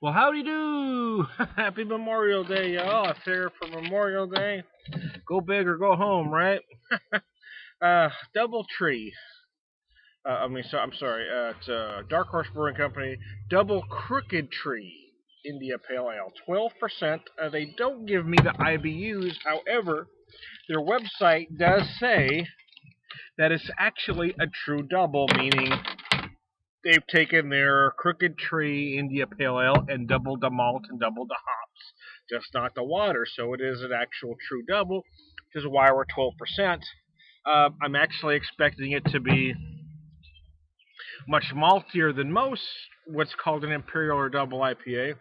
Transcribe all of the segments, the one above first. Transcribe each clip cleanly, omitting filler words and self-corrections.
Well, howdy do! Happy Memorial Day, y'all. It's here for Memorial Day. Go big or go home, right? Double Tree. I'm sorry. It's Dark Horse Brewing Company. Double Crooked Tree India Pale Ale. 12%. They don't give me the IBUs. However, their website does say that it's actually a true double, meaning they've taken their Crooked Tree India Pale Ale and doubled the malt and doubled the hops, just not the water. So it is an actual true double, which is why we're 12%. I'm actually expecting it to be much maltier than most what's called an imperial or double IPA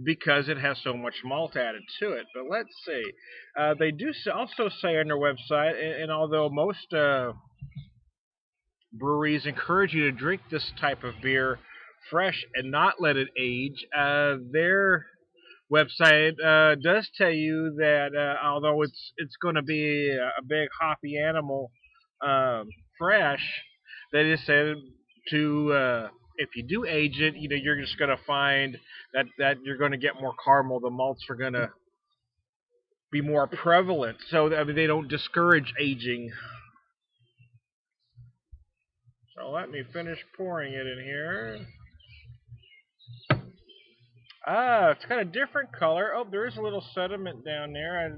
because it has so much malt added to it. But let's see. They do also say on their website, and although most breweries encourage you to drink this type of beer fresh and not let it age, their website does tell you that although it's going to be a big hoppy animal fresh, they just said to if you do age it, you're just going to find that you're going to get more caramel. The malts are going to be more prevalent, so I mean they don't discourage aging. So let me finish pouring it in here. Ah, it's got a different color. Oh, there is a little sediment down there. I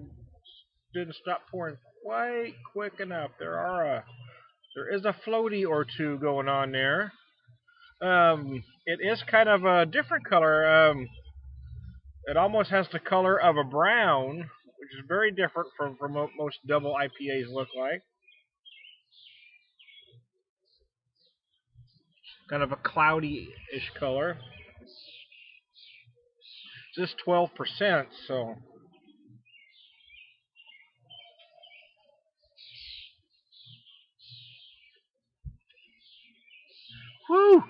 didn't stop pouring quite quick enough. There is a floaty or two going on there. It is kind of a different color. It almost has the color of a brown, which is very different from what most double IPAs look like. Kind of a cloudy-ish color. It's just 12%, so whew.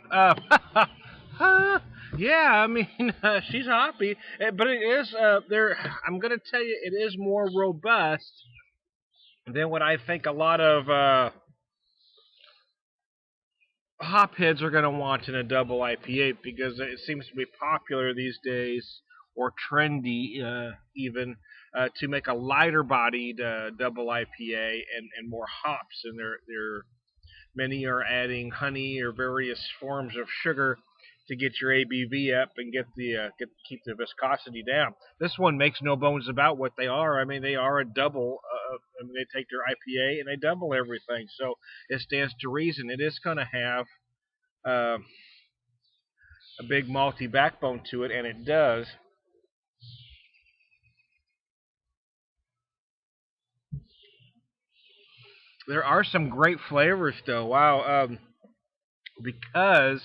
Yeah, I mean, she's hoppy, but it is there. I'm gonna tell you, it is more robust than what I think a lot of hopheads are gonna want in a double IPA because it seems to be popular these days or trendy even to make a lighter bodied double IPA and more hops in their many are adding honey or various forms of sugar to get your ABV up and keep the viscosity down. This one makes no bones about what they are. I mean, they are a double. I mean, they take their IPA and they double everything. So it stands to reason it is going to have uh, a big malty backbone to it, and it does. There are some great flavors, though. Wow, because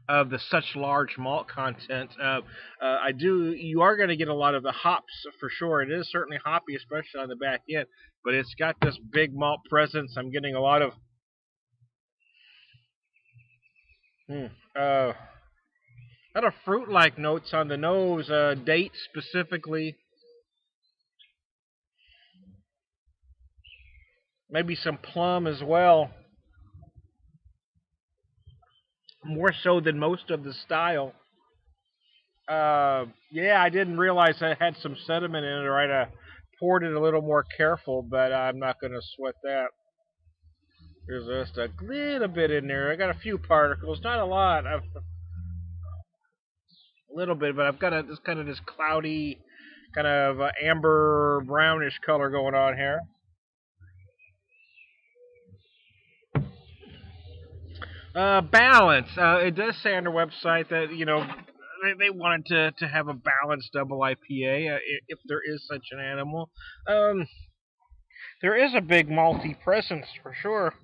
of the such large malt content. You are going to get a lot of the hops for sure. It is certainly hoppy, especially on the back end, but it's got this big malt presence. I'm getting a lot of hmm, uh, lot of fruit-like notes on the nose. Date specifically, maybe some plum as well. More so than most of the style. Yeah, I didn't realize I had some sediment in it, or I'd poured it a little more careful, but I'm not going to sweat that. There's just a little bit in there. I got a few particles, not a lot. A little bit, but I've got this kind of this cloudy, kind of amber brownish color going on here. Balance. It does say on their website that they wanted to have a balanced double IPA if there is such an animal. Um, there is a big malty presence for sure.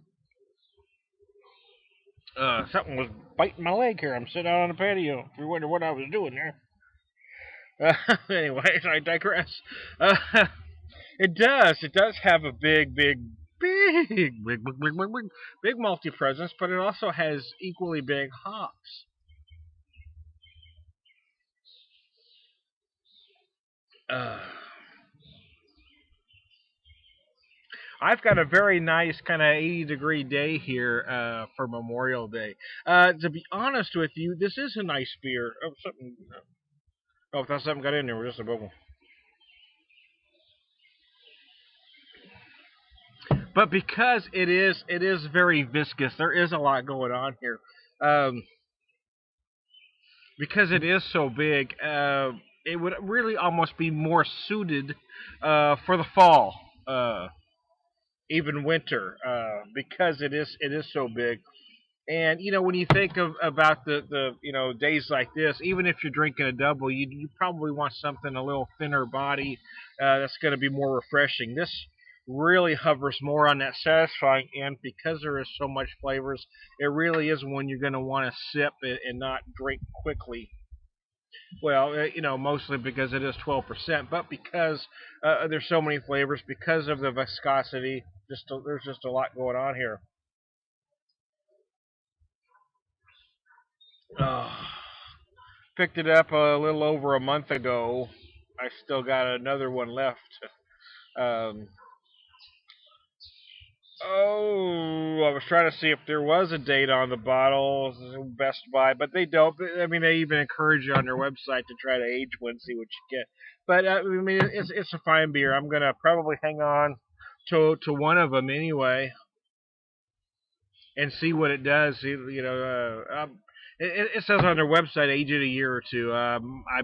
Something was biting my leg here. I'm sitting out on the patio. If you wonder what I was doing there. Anyways, I digress. Uh, it does. It does have a big multi presence, but it also has equally big hops. Uh, I've got a very nice kind of 80-degree day here for Memorial Day. To be honest with you, this is a nice beer. Oh, something. Oh, if that something got in there, we're just a bubble. But because it is very viscous. There is a lot going on here. Um, because it is so big, it would really almost be more suited for the fall, even winter, because it is so big. And when you think of about the days like this, even if you're drinking a double, you probably want something a little thinner body that's going to be more refreshing. This really hovers more on that satisfying end because there is so much flavors. It really is one you're going to want to sip and not drink quickly. Well, mostly because it is 12%, but because there's so many flavors, because of the viscosity, there's just a lot going on here. Oh, picked it up a little over a month ago. I still got another one left. Um, I was trying to see if there was a date on the bottle, Best Buy, but they don't. I mean, they even encourage you on their website to try to age one, see what you get. But I mean, it's a fine beer. I'm gonna probably hang on to one of them anyway and see what it does. It says on their website age it a year or two. I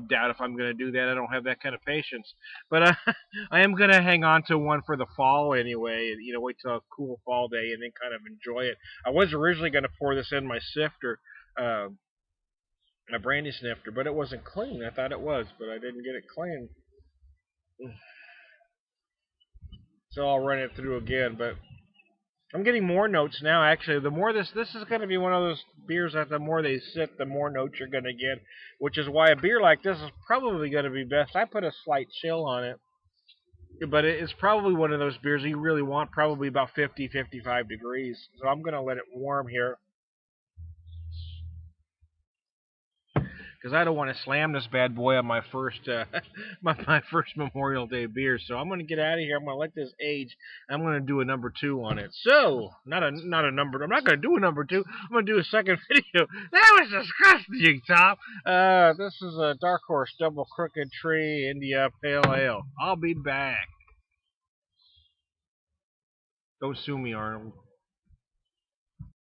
doubt if I'm going to do that. I don't have that kind of patience. But I am going to hang on to one for the fall anyway. Wait till a cool fall day and then kind of enjoy it. I was originally going to pour this in my sifter, uh, my brandy snifter, but it wasn't clean. I thought it was, but I didn't get it clean. So I'll run it through again. But I'm getting more notes now. Actually, the more this is going to be one of those beers that the more they sit, the more notes you're going to get. Which is why a beer like this is probably going to be best. I put a slight chill on it, but it's probably one of those beers you really want probably about 50, 55 degrees. So I'm going to let it warm here because I don't want to slam this bad boy on my first my first Memorial Day beer. So I'm going to get out of here. I'm going to let this age. I'm going to do a number two on it. So not a number. I'm not going to do a number two. I'm going to do a second video. That was disgusting, Tom. This is a Dark Horse Double Crooked Tree India Pale Ale. I'll be back. Don't sue me, Arnold.